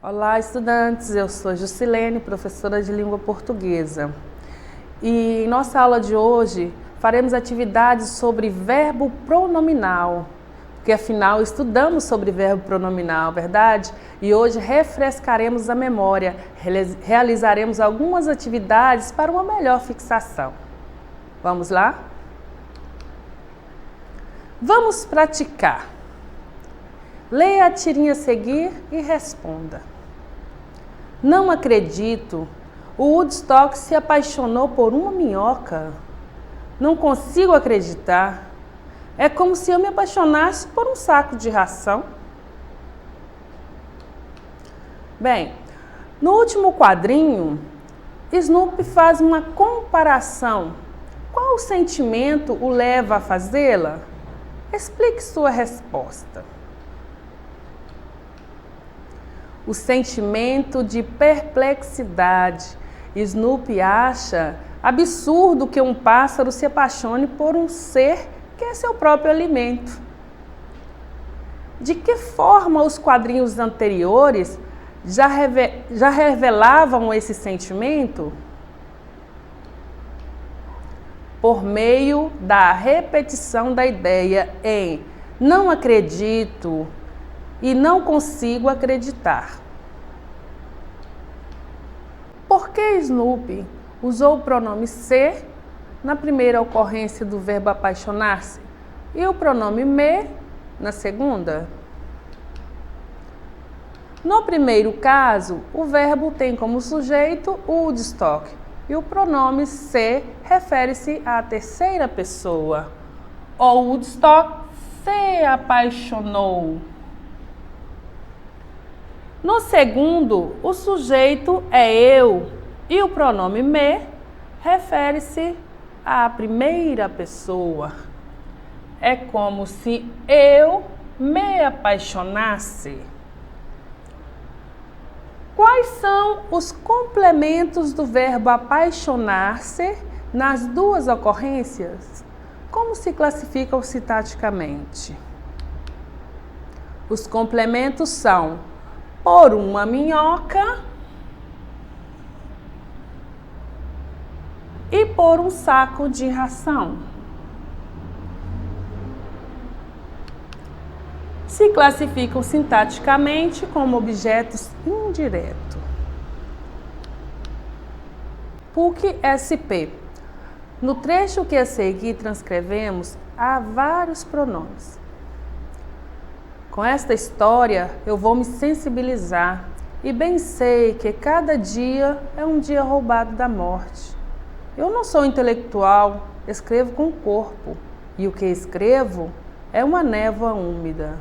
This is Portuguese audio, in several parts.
Olá, estudantes! Eu sou Jusilene, professora de língua portuguesa. E em nossa aula de hoje faremos atividades sobre verbo pronominal, porque afinal estudamos sobre verbo pronominal, verdade? E hoje refrescaremos a memória, realizaremos algumas atividades para uma melhor fixação. Vamos lá? Vamos praticar. Leia a tirinha a seguir e responda. Não acredito. O Woodstock se apaixonou por uma minhoca. Não consigo acreditar. É como se eu me apaixonasse por um saco de ração. Bem, no último quadrinho, Snoopy faz uma comparação. Qual sentimento o leva a fazê-la? Explique sua resposta. O sentimento de perplexidade. Snoopy acha absurdo que um pássaro se apaixone por um ser que é seu próprio alimento. De que forma os quadrinhos anteriores já revelavam esse sentimento? Por meio da repetição da ideia em não acredito e não consigo acreditar. Por que Snoopy usou o pronome ser na primeira ocorrência do verbo apaixonar-se e o pronome me na segunda? No primeiro caso, o verbo tem como sujeito o Woodstock e o pronome se refere-se à terceira pessoa. O Woodstock se apaixonou. No segundo, o sujeito é eu e o pronome me refere-se à primeira pessoa. É como se eu me apaixonasse. Quais são os complementos do verbo apaixonar-se nas duas ocorrências? Como se classificam sintaticamente? Os complementos são por uma minhoca e por um saco de ração. Se classificam sintaticamente como objetos indiretos. PUC-SP. No trecho que a seguir transcrevemos, há vários pronomes. Com esta história, eu vou me sensibilizar e bem sei que cada dia é um dia roubado da morte. Eu não sou intelectual, escrevo com o corpo, e o que escrevo é uma névoa úmida.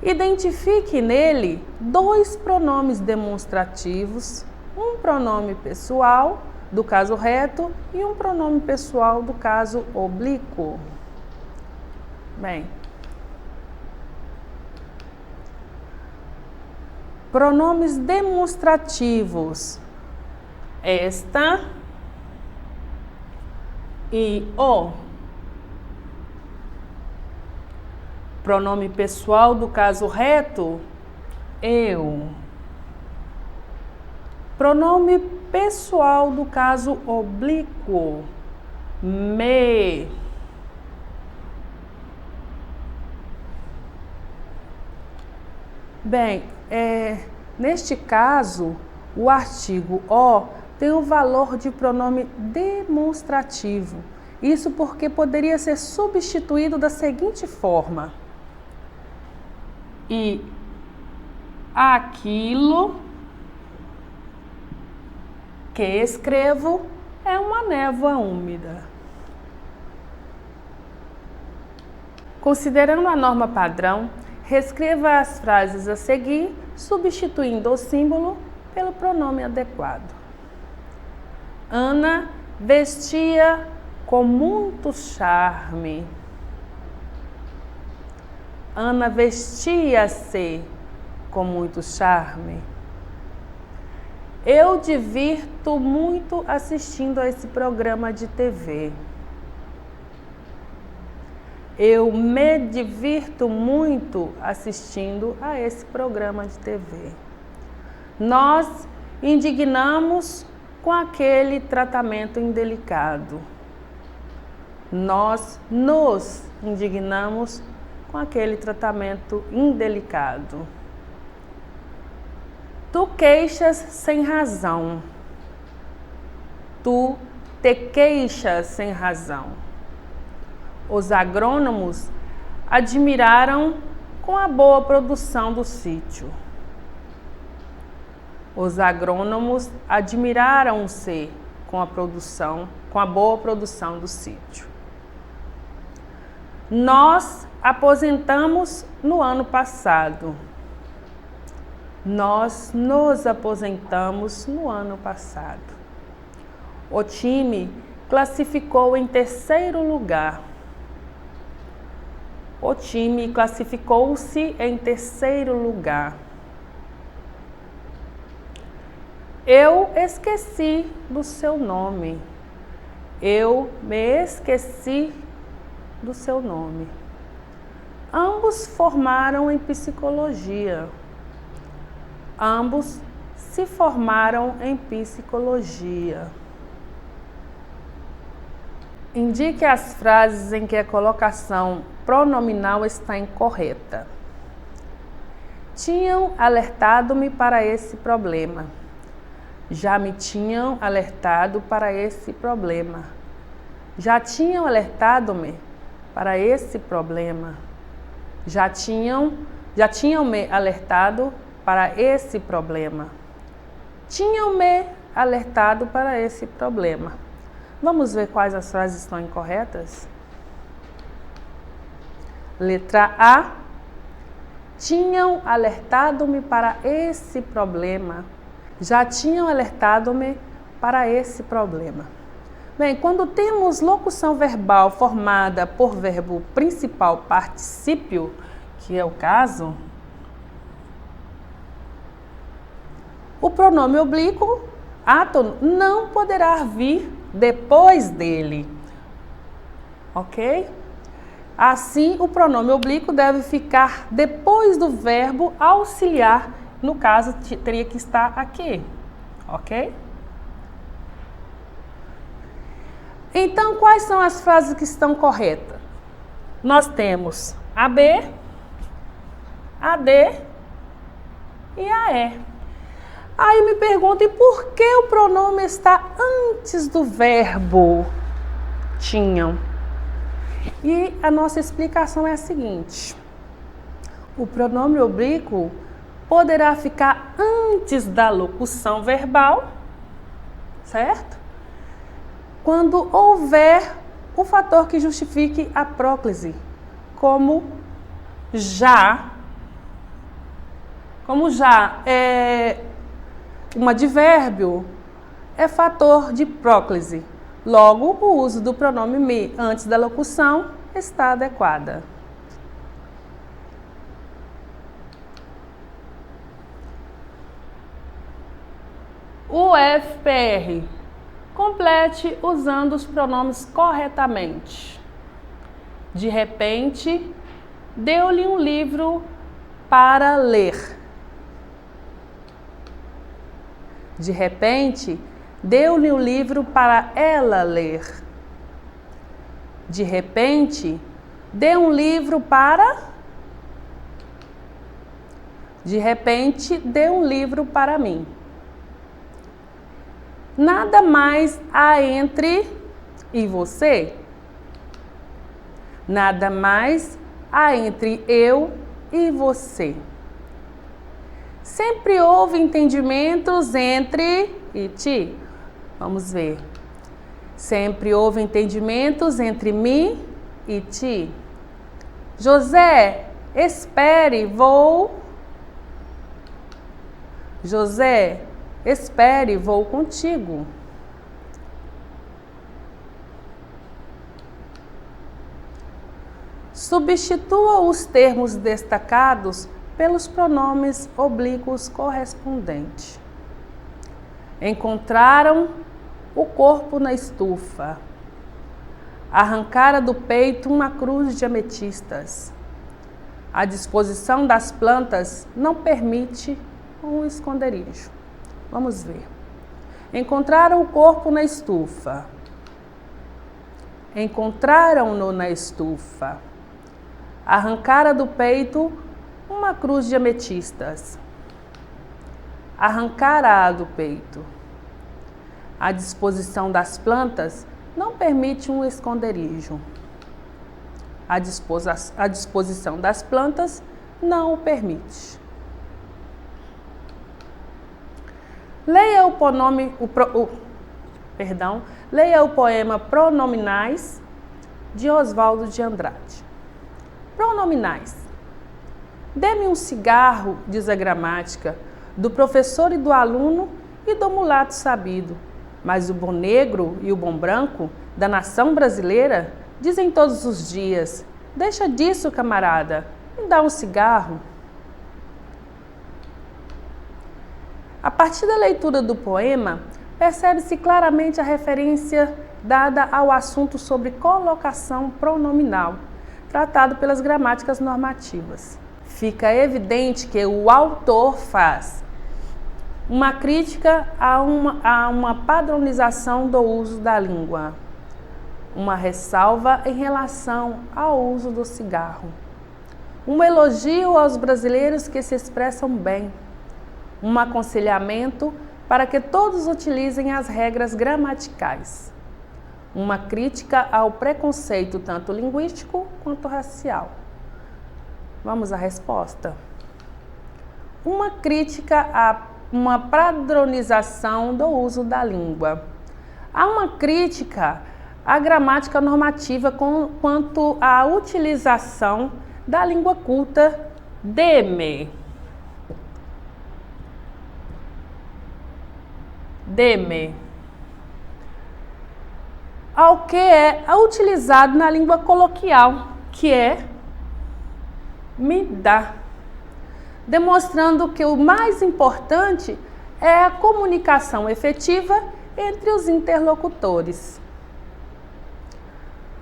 Identifique nele dois pronomes demonstrativos, um pronome pessoal, do caso reto, e um pronome pessoal, do caso oblíquo. Bem, pronomes demonstrativos, esta e o. Pronome pessoal do caso reto, eu. Pronome pessoal do caso oblíquo, me. Bem, neste caso, o artigo o tem o valor de pronome demonstrativo. Isso porque poderia ser substituído da seguinte forma: e aquilo que escrevo é uma névoa úmida. Considerando a norma padrão, reescreva as frases a seguir, substituindo o símbolo pelo pronome adequado. Ana vestia com muito charme. Ana vestia-se com muito charme. Eu divirto muito assistindo a esse programa de TV. Eu me divirto muito assistindo a esse programa de TV. Nós indignamos com aquele tratamento indelicado. Nós nos indignamos com aquele tratamento indelicado. Tu queixas sem razão. Tu te queixas sem razão. Os agrônomos admiraram com a boa produção do sítio. Os agrônomos admiraram-se com a boa produção do sítio. Nós aposentamos no ano passado. Nós nos aposentamos no ano passado. O time classificou em terceiro lugar. O time classificou-se em terceiro lugar. Eu esqueci do seu nome. Eu me esqueci do seu nome. Ambos formaram em psicologia. Ambos se formaram em psicologia. Indique as frases em que a colocação pronominal está incorreta. Tinham alertado-me para esse problema. Já me tinham alertado para esse problema. Já tinham alertado-me para esse problema. Já tinham me alertado para esse problema. Tinham-me alertado para esse problema. Vamos ver quais as frases estão incorretas? Letra A. Tinham alertado-me para esse problema. Já tinham alertado-me para esse problema. Bem, quando temos locução verbal formada por verbo principal particípio, que é o caso, o pronome oblíquo, átono, não poderá vir depois dele, ok? Assim, o pronome oblíquo deve ficar depois do verbo auxiliar, no caso, teria que estar aqui, ok? Então, quais são as frases que estão corretas? Nós temos AB, AD e AE. Aí me pergunto, e por que o pronome está antes do verbo tinham? E a nossa explicação é a seguinte: o pronome oblíquo poderá ficar antes da locução verbal, certo? Quando houver o fator que justifique a próclise, como já é um advérbio, é fator de próclise. Logo, o uso do pronome me antes da locução está adequada. O FPR. Complete usando os pronomes corretamente. De repente, deu-lhe um livro para ler. De repente, deu-lhe um livro para ela ler. De repente, deu um livro para... De repente, deu um livro para mim. Nada mais há entre e você. Nada mais há entre eu e você. Sempre houve entendimentos entre e ti. Vamos ver. Sempre houve entendimentos entre mim e ti. José, espere, vou. José, espere, vou contigo. Substitua os termos destacados pelos pronomes oblíquos correspondentes. Encontraram o corpo na estufa. Arrancara do peito uma cruz de ametistas. A disposição das plantas não permite um esconderijo. Vamos ver. Encontraram o corpo na estufa. Encontraram-no na estufa. Arrancara do peito uma cruz de ametistas. Arrancara do peito. A disposição das plantas não permite um esconderijo. A disposição das plantas não o permite. Leia o poema Pronominais, de Oswaldo de Andrade. Pronominais. Dê-me um cigarro, diz a gramática, do professor e do aluno e do mulato sabido. Mas o bom negro e o bom branco da nação brasileira dizem todos os dias: deixa disso, camarada, me dá um cigarro. A partir da leitura do poema, percebe-se claramente a referência dada ao assunto sobre colocação pronominal, tratado pelas gramáticas normativas. Fica evidente que o autor faz uma crítica a uma padronização do uso da língua, uma ressalva em relação ao uso do cigarro, um elogio aos brasileiros que se expressam bem, um aconselhamento para que todos utilizem as regras gramaticais, uma crítica ao preconceito tanto linguístico quanto racial. Vamos à resposta. Uma crítica a uma padronização do uso da língua. Há uma crítica à gramática normativa quanto à utilização da língua culta deme, ao que é utilizado na língua coloquial, que é me dá, demonstrando que o mais importante é a comunicação efetiva entre os interlocutores.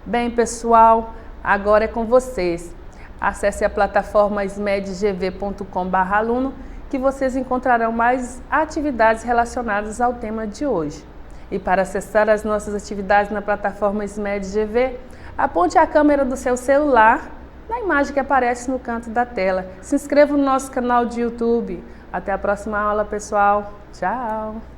Bem, pessoal, agora é com vocês. Acesse a plataforma smedgv.com/aluno que vocês encontrarão mais atividades relacionadas ao tema de hoje. E para acessar as nossas atividades na plataforma SMedGV, aponte a câmera do seu celular na imagem que aparece no canto da tela. Se inscreva no nosso canal de YouTube. Até a próxima aula, pessoal. Tchau!